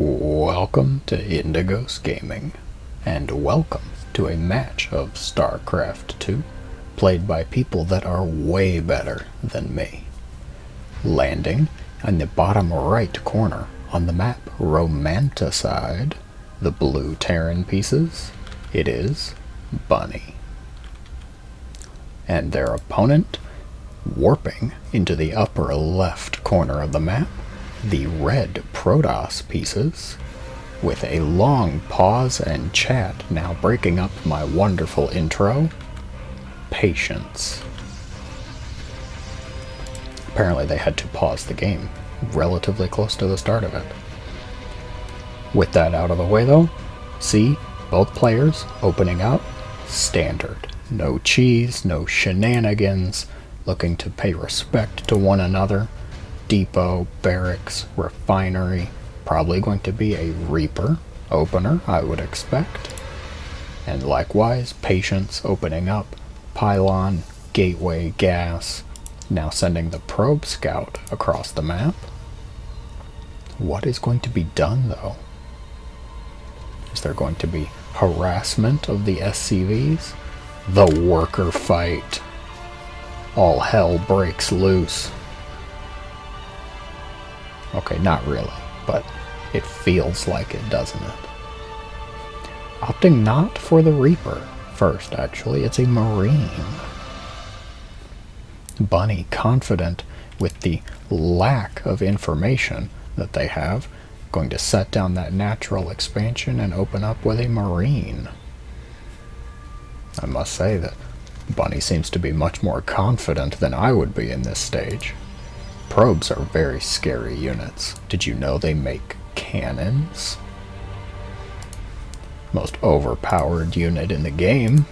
Welcome to Indigos Gaming, and welcome to a match of Starcraft 2, played by people that are way better than me. Landing in the bottom right corner on the map, Romanticide, the blue Terran pieces, it is Bunny. And their opponent, warping into the upper left corner of the map, the red Protoss pieces, with a long pause and chat now breaking up my wonderful intro, Patience. Apparently they had to pause the game relatively close to the start of it. With that out of the way though, see both players opening up standard. No cheese, no shenanigans, looking to pay respect to one another. Depot, barracks, refinery, probably going to be a Reaper opener, I would expect. And likewise, Patience opening up, pylon, gateway, gas, now sending the probe scout across the map. What is going to be done though? Is there going to be harassment of the SCVs? The worker fight. All hell breaks loose. Okay, not really, but it feels like it, doesn't it? Opting not for the Reaper first, actually. It's a Marine. Bunny, confident with the lack of information that they have, going to set down that natural expansion and open up with a Marine. I must say that Bunny seems to be much more confident than I would be in this stage. Probes are very scary units. Did you know they make cannons? Most overpowered unit in the game.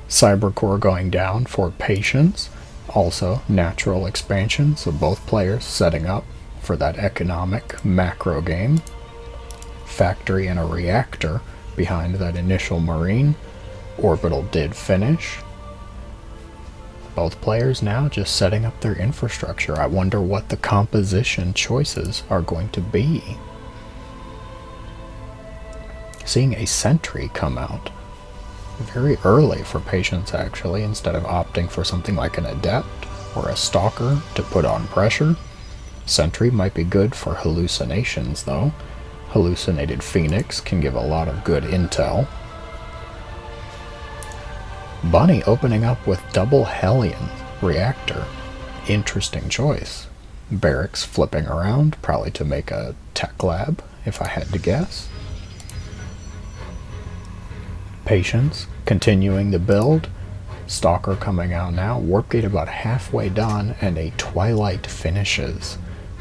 Cybercore going down for Patience. Also natural expansion, so both players setting up for that economic macro game. Factory and a reactor behind that initial Marine. Orbital did finish. Both players now just setting up their infrastructure. I wonder what the composition choices are going to be. Seeing a sentry come out very early for Patience, actually, instead of opting for something like an adept or a stalker to put on pressure. Sentry might be good for hallucinations though. Hallucinated Phoenix can give a lot of good intel. Bunny opening up with double Hellion reactor. Interesting choice. Barracks flipping around, probably to make a tech lab, if I had to guess. Patience continuing the build. Stalker coming out now. Warp gate about halfway done, and a Twilight finishes.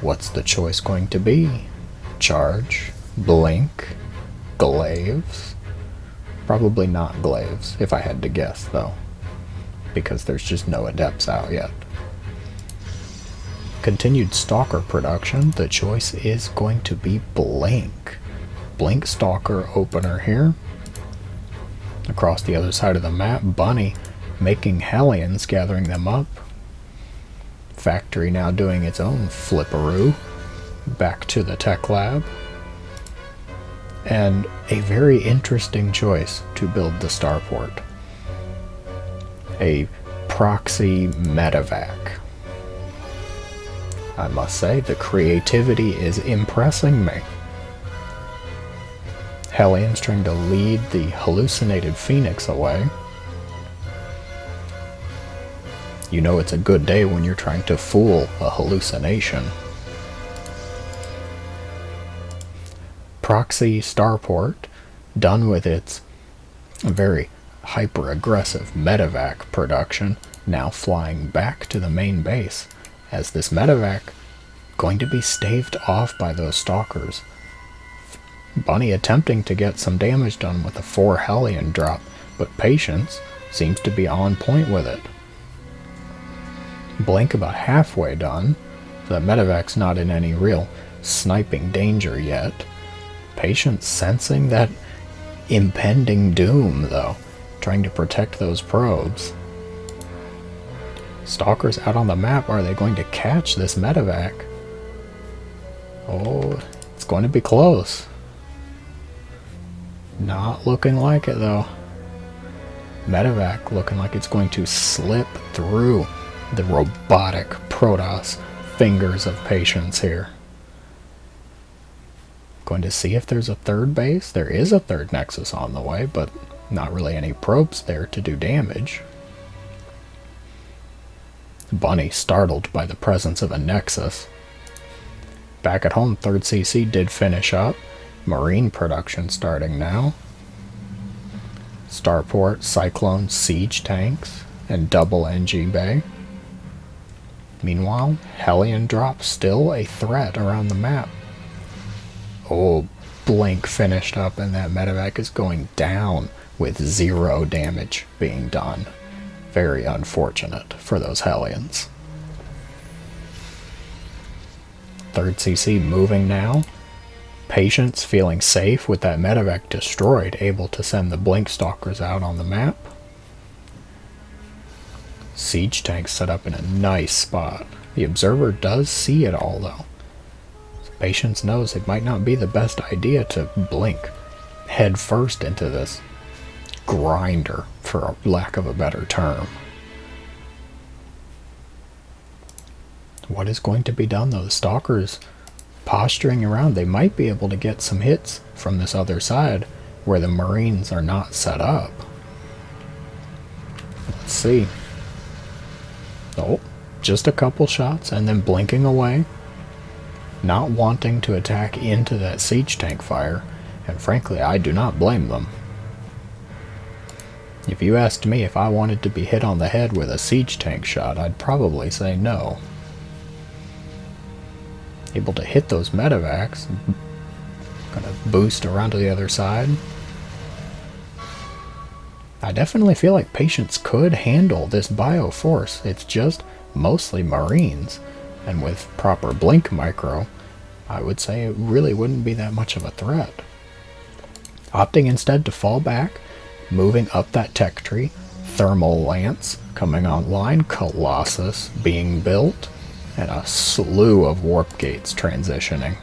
What's the choice going to be? Charge, blink, glaives? Probably not glaives, if I had to guess, though, because there's just no adepts out yet. Continued Stalker production, the choice is going to be Blink. Blink Stalker opener here. Across the other side of the map, Bunny making Hellions, gathering them up. Factory now doing its own flipperoo. Back to the tech lab. And a very interesting choice to build the starport. A proxy medevac. I must say, the creativity is impressing me. Hellions trying to lead the hallucinated Phoenix away. You know it's a good day when you're trying to fool a hallucination. Proxy starport, done with its very hyper-aggressive medevac production, now flying back to the main base, as this medevac going to be staved off by those stalkers. Bunny attempting to get some damage done with a 4 Hellion drop, but Patience seems to be on point with it. Blink about halfway done, so that medevac's not in any real sniping danger yet. Patience sensing that impending doom, though, trying to protect those probes. Stalkers out on the map, are they going to catch this medevac? Oh, it's going to be close. Not looking like it though. Medevac looking like it's going to slip through the robotic Protoss fingers of patience here. Going to see if there's a third base. There is a third Nexus on the way, but not really any probes there to do damage. Bunny startled by the presence of a Nexus. Back at home, 3rd CC did finish up. Marine production starting now. Starport, Cyclone, siege tanks, and double NG Bay. Meanwhile, Hellion drop still a threat around the map. Oh, Blink finished up and that medevac is going down with 0 damage being done. Very unfortunate for those Hellions. 3rd CC moving now. Patience feeling safe with that medevac destroyed, able to send the Blink Stalkers out on the map. Siege tanks set up in a nice spot. The observer does see it all though. So Patience knows it might not be the best idea to blink head first into this grinder, for a lack of a better term. What is going to be done though? The Stalkers posturing around, they might be able to get some hits from this other side where the Marines are not set up. Let's see. Oh, just a couple shots and then blinking away. Not wanting to attack into that siege tank fire, and frankly, I do not blame them. If you asked me if I wanted to be hit on the head with a siege tank shot, I'd probably say no. Able to hit those medevacs. Gonna boost around to the other side. I definitely feel like Patience could handle this bioforce. It's just mostly Marines. And with proper blink micro, I would say it really wouldn't be that much of a threat. Opting instead to fall back, moving up that tech tree. Thermal Lance coming online. Colossus being built. And a slew of warp gates transitioning.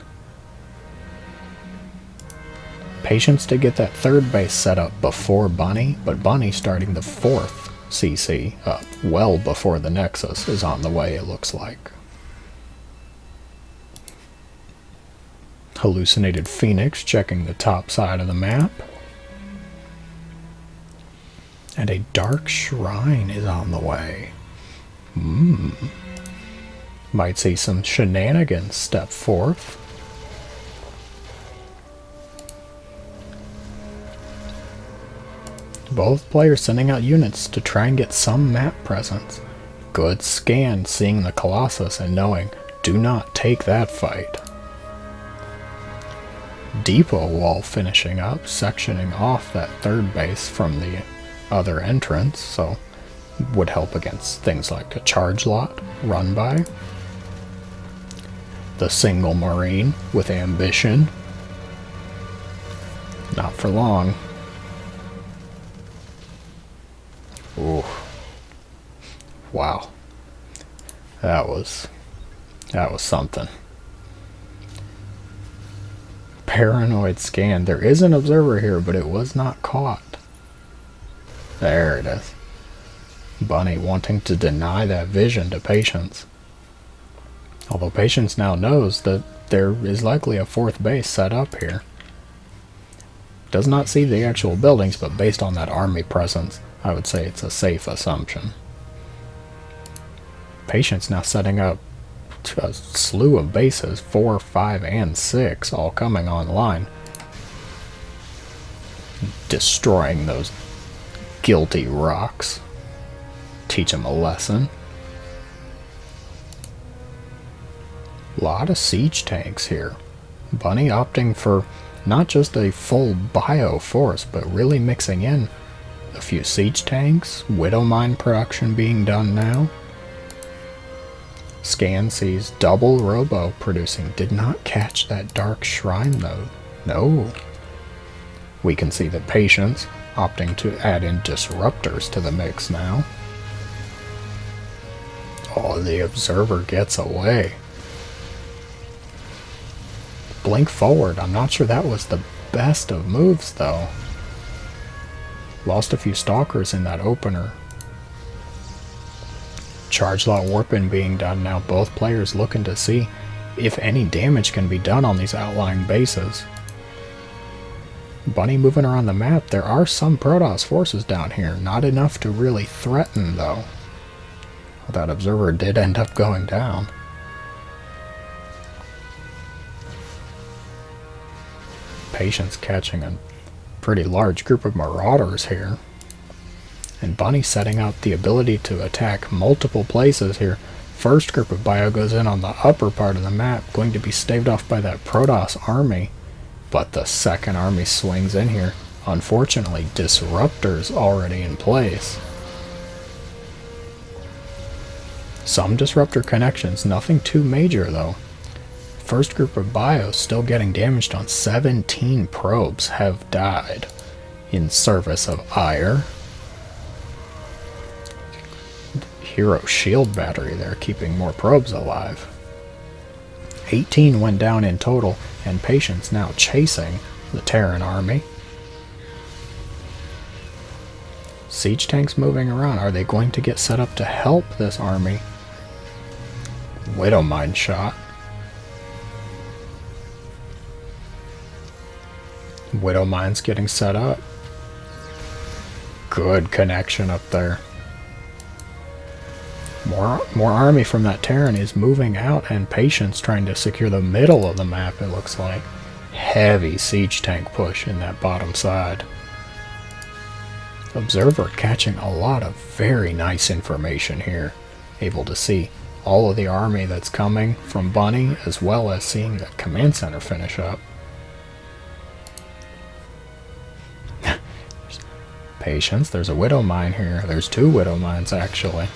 Patience to get that 3rd base set up before Bunny, but Bunny starting the 4th CC up well before the Nexus is on the way, it looks like. Hallucinated Phoenix checking the top side of the map. And a Dark Shrine is on the way. Might see some shenanigans step forth. Both players sending out units to try and get some map presence. Good scan seeing the Colossus and knowing, do not take that fight. Depot wall finishing up, sectioning off that 3rd base from the other entrance, so would help against things like a charge lot, run by. The single Marine with ambition. Not for long. Ooh. Wow. That was something. Paranoid scan. There is an observer here, but it was not caught. There it is. Bunny wanting to deny that vision to Patience. Although Patience now knows that there is likely a 4th base set up here. Does not see the actual buildings, but based on that army presence, I would say it's a safe assumption. Patience now setting up a slew of bases, 4, 5, and 6, all coming online. Destroying those guilty rocks. Teach them a lesson. Lot of siege tanks here. Bunny opting for not just a full bio force, but really mixing in a few siege tanks, Widow Mine production being done now. Scan sees double robo producing. Did not catch that Dark Shrine though. No. We can see the Patience opting to add in disruptors to the mix now. Oh, the observer gets away. blink forward. I'm not sure that was the best of moves, though. Lost a few stalkers in that opener. Charge lot warping being done now. Both players looking to see if any damage can be done on these outlying bases. Bunny moving around the map. There are some Protoss forces down here. Not enough to really threaten, though. That observer did end up going down. Patience catching a pretty large group of marauders here. And Bunny setting out the ability to attack multiple places here. First group of bio goes in on the upper part of the map, going to be staved off by that Protoss army. But the second army swings in here. Unfortunately, disruptors already in place. Some disruptor connections, nothing too major though. First group of bios still getting damaged on 17 probes have died in service of ire. Hero shield battery there keeping more probes alive. 18 went down in total, and Patience now chasing the Terran army. Siege tanks moving around. Are they going to get set up to help this army? Widow mine shot. Widow mines getting set up. Good connection up there. More army from that Terran is moving out, and Patience trying to secure the middle of the map, it looks like. Heavy siege tank push in that bottom side. Observer catching a lot of very nice information here. Able to see all of the army that's coming from Bunny, as well as seeing the command center finish up. Patience, there's a widow mine here. There's two widow mines actually.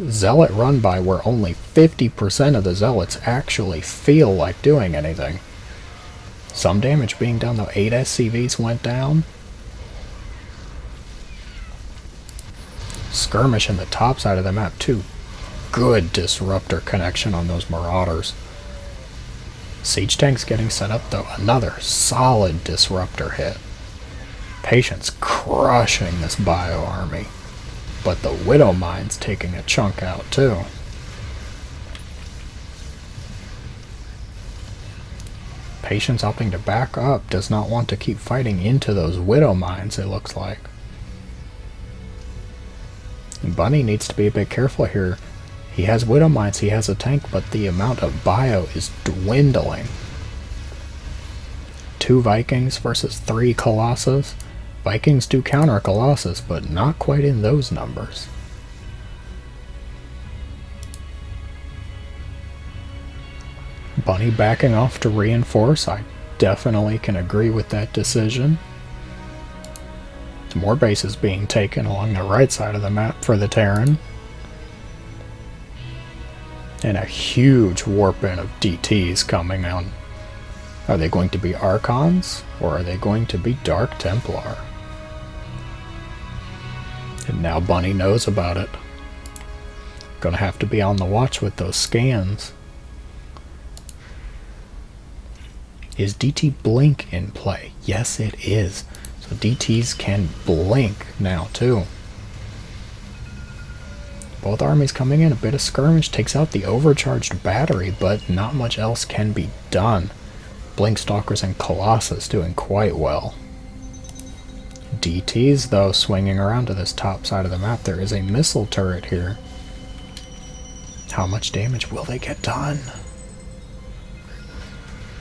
Zealot run by where only 50% of the zealots actually feel like doing anything. Some damage being done though. 8 SCVs went down. Skirmish in the top side of the map too. Good disruptor connection on those marauders. Siege tanks getting set up though. Another solid disruptor hit. Patience crushing this bio army. But the widow mine's taking a chunk out too. Patience opting to back up. Does not want to keep fighting into those widow mines, it looks like. And Bunny needs to be a bit careful here. He has widow mines, he has a tank, but the amount of bio is dwindling. 2 Vikings versus 3 Colossus. Vikings do counter Colossus, but not quite in those numbers. Bunny backing off to reinforce. I definitely can agree with that decision. More bases being taken along the right side of the map for the Terran. And a huge warp in of DTs coming on. Are they going to be Archons, or are they going to be Dark Templar? And now Bunny knows about it. Gonna have to be on the watch with those scans. Is DT Blink in play? Yes, it is. So DTs can blink now too. Both armies coming in. A bit of skirmish takes out the overcharged battery, but not much else can be done. Blink Stalkers and Colossus doing quite well. DTs, though, swinging around to this top side of the map. There is a missile turret here. How much damage will they get done?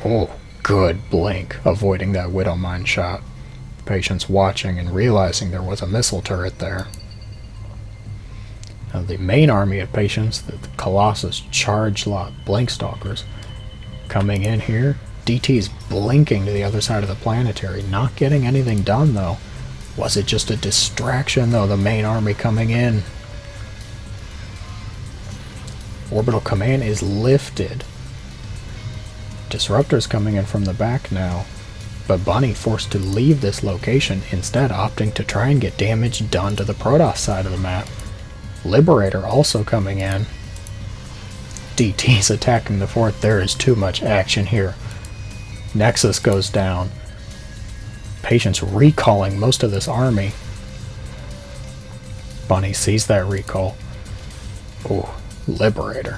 Oh, good blink, avoiding that widow mine shot. Patience watching and realizing there was a missile turret there. Now the main army of Patience, the Colossus charge lot blink stalkers, coming in here. DT's blinking to the other side of the planetary, not getting anything done though. Was it just a distraction though, the main army coming in? Orbital command is lifted. Disruptors coming in from the back now, but Bunny forced to leave this location, instead opting to try and get damage done to the Protoss side of the map. Liberator also coming in. DT's attacking the fort. There is too much action here. Nexus goes down. Patience recalling most of this army. Bunny sees that recall. Oh, Liberator.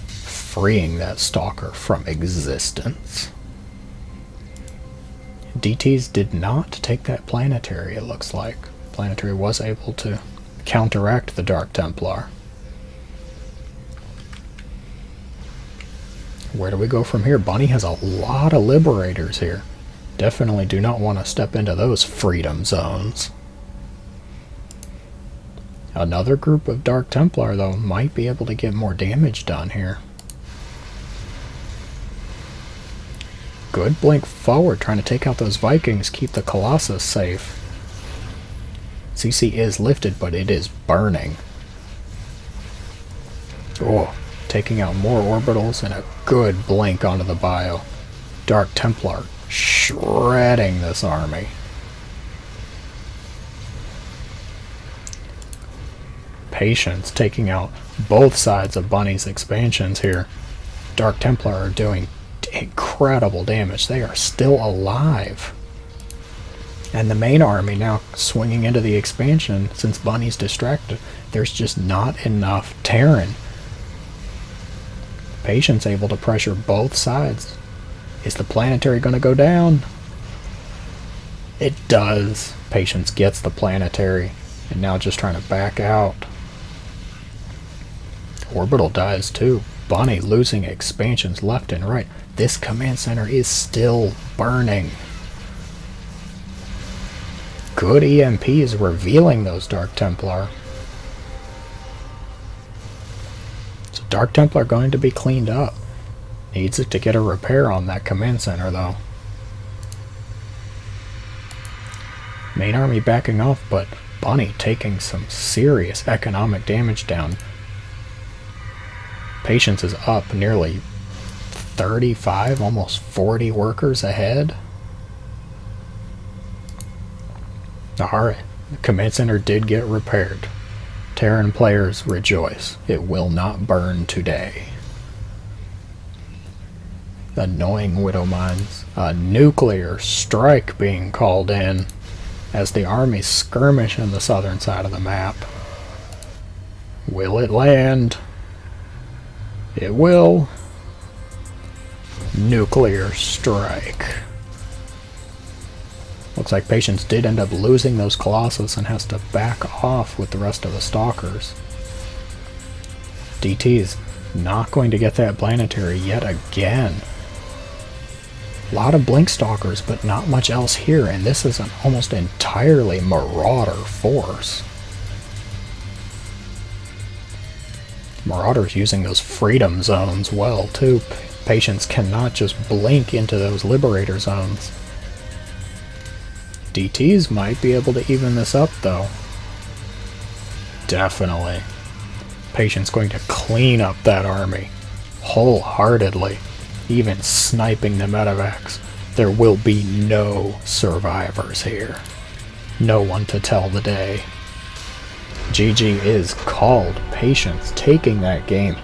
Freeing that stalker from existence. DTs did not take that planetary, it looks like. Planetary was able to counteract the Dark Templar. Where do we go from here? Bunny has a lot of Liberators here. Definitely do not want to step into those freedom zones. Another group of Dark Templar, though, might be able to get more damage done here. Good blink forward, trying to take out those Vikings, keep the Colossus safe. CC is lifted, but it is burning. Oh, taking out more orbitals and a good blink onto the bio. Dark Templar shredding this army. Patience taking out both sides of Bunny's expansions here. Dark Templar are doing incredible damage. They are still alive. And the main army now swinging into the expansion. Since Bunny's distracted, there's just not enough Terran. Patience able to pressure both sides. Is the planetary going to go down? It does. Patience gets the planetary, and now just trying to back out. Orbital dies too. Bunny losing expansions left and right. This command center is still burning. Good EMP is revealing those Dark Templar. So Dark Templar going to be cleaned up. Needs it to get a repair on that command center though. Main army backing off, but Bunny taking some serious economic damage down. Patience is up nearly 35, almost 40 workers ahead. Alright, the command center did get repaired. Terran players rejoice. It will not burn today. Annoying Widow Mines. A nuclear strike being called in as the army skirmish on the southern side of the map. Will it land? It will. Nuclear strike. Looks like Patience did end up losing those Colossus and has to back off with the rest of the Stalkers. DT's not going to get that planetary yet again. A lot of Blink Stalkers, but not much else here, and this is an almost entirely Marauder force. Marauders using those freedom zones well, too. Patience cannot just blink into those Liberator zones. DTs might be able to even this up, though. Definitely. Patience going to clean up that army wholeheartedly, even sniping the medevacs. There will be no survivors here. No one to tell the day. GG is called. Patience taking that game.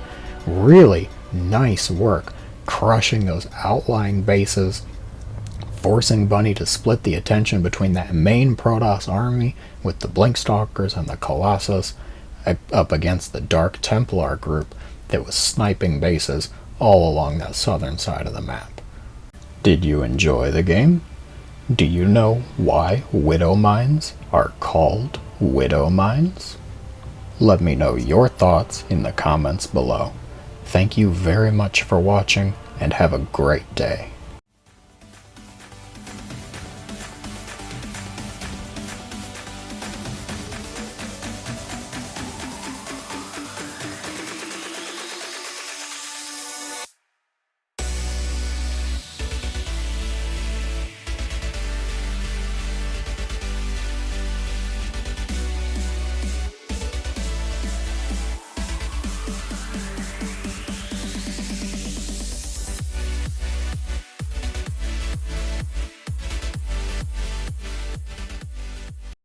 Really nice work. Crushing those outlying bases. Forcing Bunny to split the attention between that main Protoss army with the Blink Stalkers and the Colossus up against the Dark Templar group that was sniping bases all along that southern side of the map. Did you enjoy the game? Do you know why Widow Mines are called Widow Mines? Let me know your thoughts in the comments below. Thank you very much for watching, and have a great day.